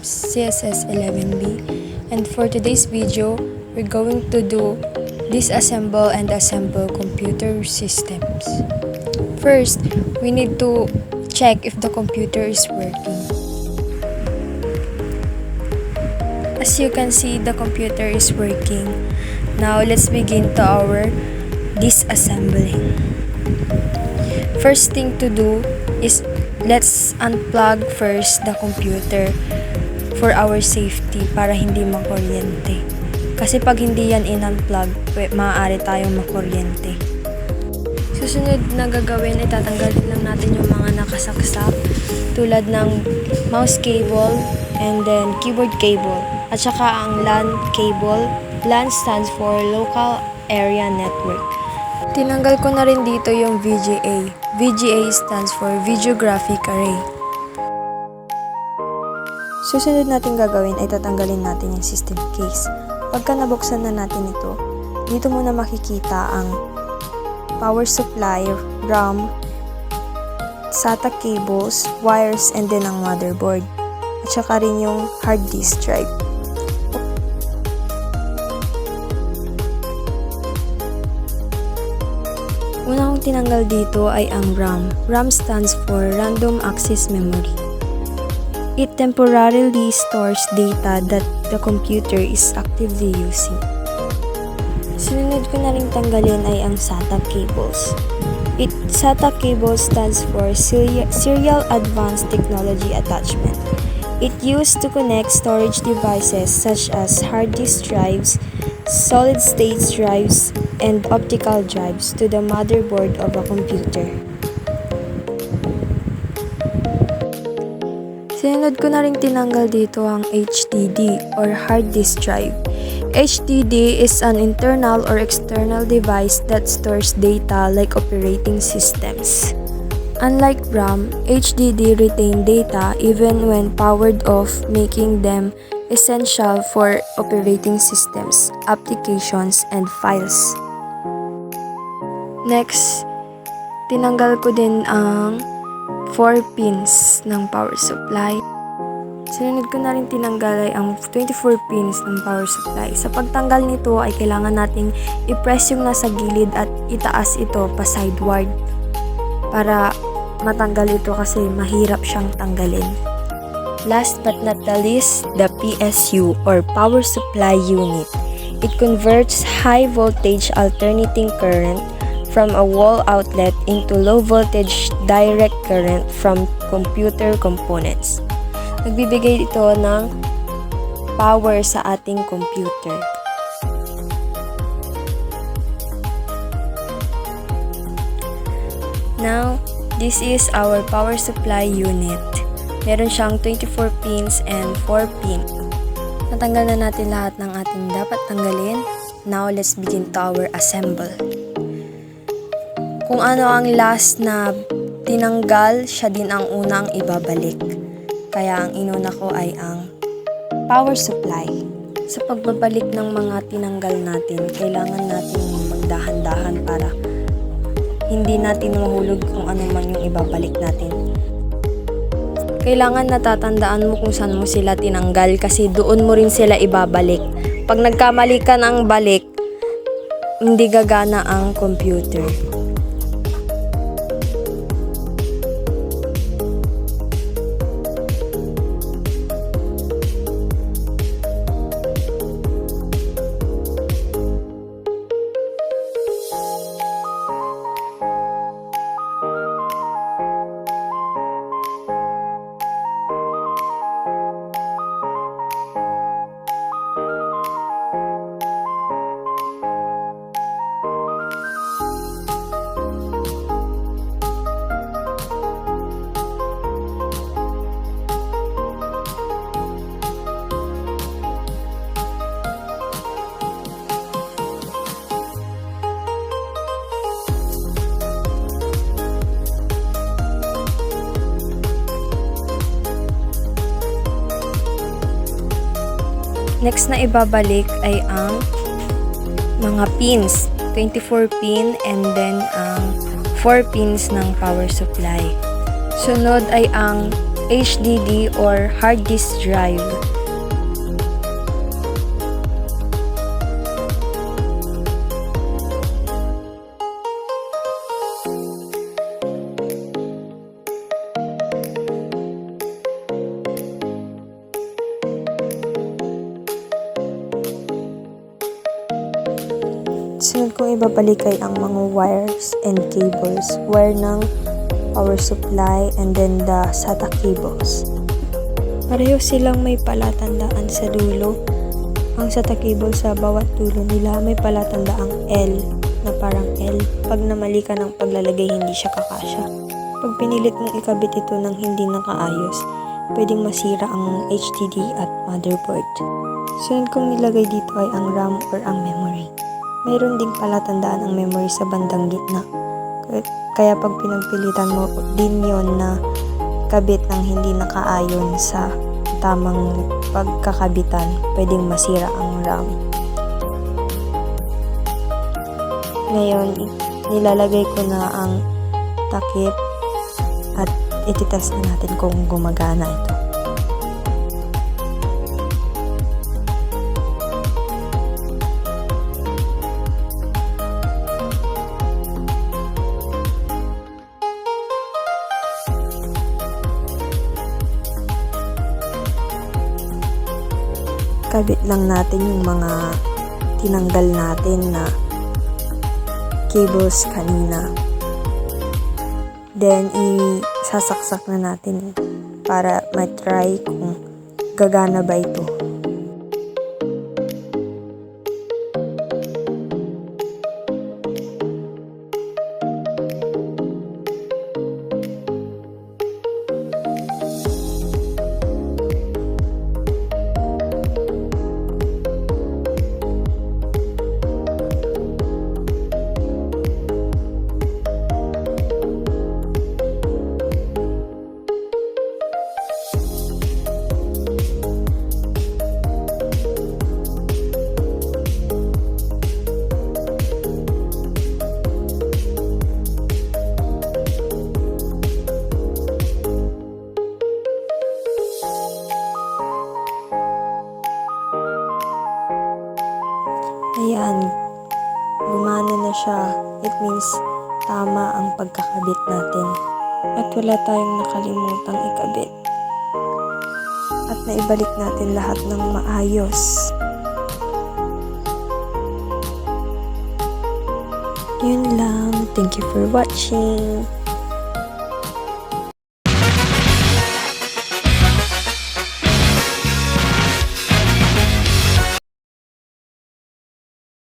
Labs CSS 11B, and for today's video, we're going to do disassemble and assemble computer systems. First, we need to check if the computer is working. As you can see, the computer is working. Now, let's begin to our disassembling. First thing to do is let's unplug first the computer for our safety para hindi makuryente. Kasi pag hindi yan in-unplug, maaari tayong makuryente. Susunod na gagawin ay tatanggalin lang natin yung mga nakasaksak tulad ng mouse cable and then keyboard cable at saka ang LAN cable. LAN stands for Local Area Network. Tinanggal ko na rin dito yung VGA. VGA stands for Video Graphic Array. Susunod natin gagawin ay tatanggalin natin yung system case. Pagka nabuksan na natin ito, dito muna makikita ang power supply, RAM, SATA cables, wires, and then ang motherboard. At saka rin yung hard disk drive. Una kong tinanggal dito ay ang RAM. RAM stands for Random Access Memory. It temporarily stores data that the computer is actively using. Sunod ko na rin tanggalin ay ang SATA cables. SATA cable stands for Serial Advanced Technology Attachment. It used to connect storage devices such as hard disk drives, solid-state drives, and optical drives to the motherboard of a computer. Sinunod ko na rin tinanggal dito ang HDD or hard disk drive. HDD is an internal or external device that stores data like operating systems. Unlike RAM, HDD retain data even when powered off, making them essential for operating systems, applications, and files. Next, tinanggal ko din ang 4 pins ng power supply. Sinunod ko na rin tinanggal ay ang 24 pins ng power supply. Sa pagtanggal nito ay kailangan nating i-press yung nasa gilid at itaas ito pa sideward para matanggal ito kasi mahirap siyang tanggalin. Last but not the least, the PSU or Power Supply Unit. It converts high voltage alternating current from a wall outlet into low voltage direct current from computer components. Nagbibigay ito ng power sa ating computer. Now, this is our power supply unit. Meron siyang 24 pins and 4 pins. Natanggal na natin lahat ng ating dapat tanggalin. Now, let's begin to our assemble. Kung ano ang last na tinanggal, siya din ang unang ibabalik. Kaya ang inuna ko ay ang power supply. Sa pagbabalik ng mga tinanggal natin, kailangan natin magdahan-dahan para hindi natin mahulog kung ano man yung ibabalik natin. Kailangan natatandaan mo kung saan mo sila tinanggal kasi doon mo rin sila ibabalik. Pag nagkamali ka ng balik, hindi gagana ang computer. Next na ibabalik ay ang mga pins, 24 pin and then ang 4 pins ng power supply. Sunod ay ang HDD or hard disk drive. Sunod kong ibabalik ay ang mga wires and cables. Wire ng power supply and then the SATA cables. Pareho silang may palatandaan sa dulo. Ang SATA cable sa bawat dulo nila may palatandaang L na parang L. Pag namali ka ng paglalagay, hindi siya kakasya. Pag pinilit mong ikabit ito ng hindi nakaayos, pwedeng masira ang HDD at motherboard. Sunod kong nilagay dito ay ang RAM or ang memory. Mayroon ding palatandaan ang memory sa bandang gitna. Kaya pag pinagpilitan mo din yon na kabit ng hindi nakaayon sa tamang pagkakabitan, pwedeng masira ang RAM. Ngayon, nilalagay ko na ang takip at ititest na natin kung gumagana ito. Kabit lang natin yung mga tinanggal natin na cables kanina. Then, isasaksak na natin para matry kung gagana ba ito. Ayan, gumana na siya. It means tama ang pagkakabit natin. At wala tayong nakalimutang ikabit. At naibalik natin lahat ng maayos. Yun lang. Thank you for watching.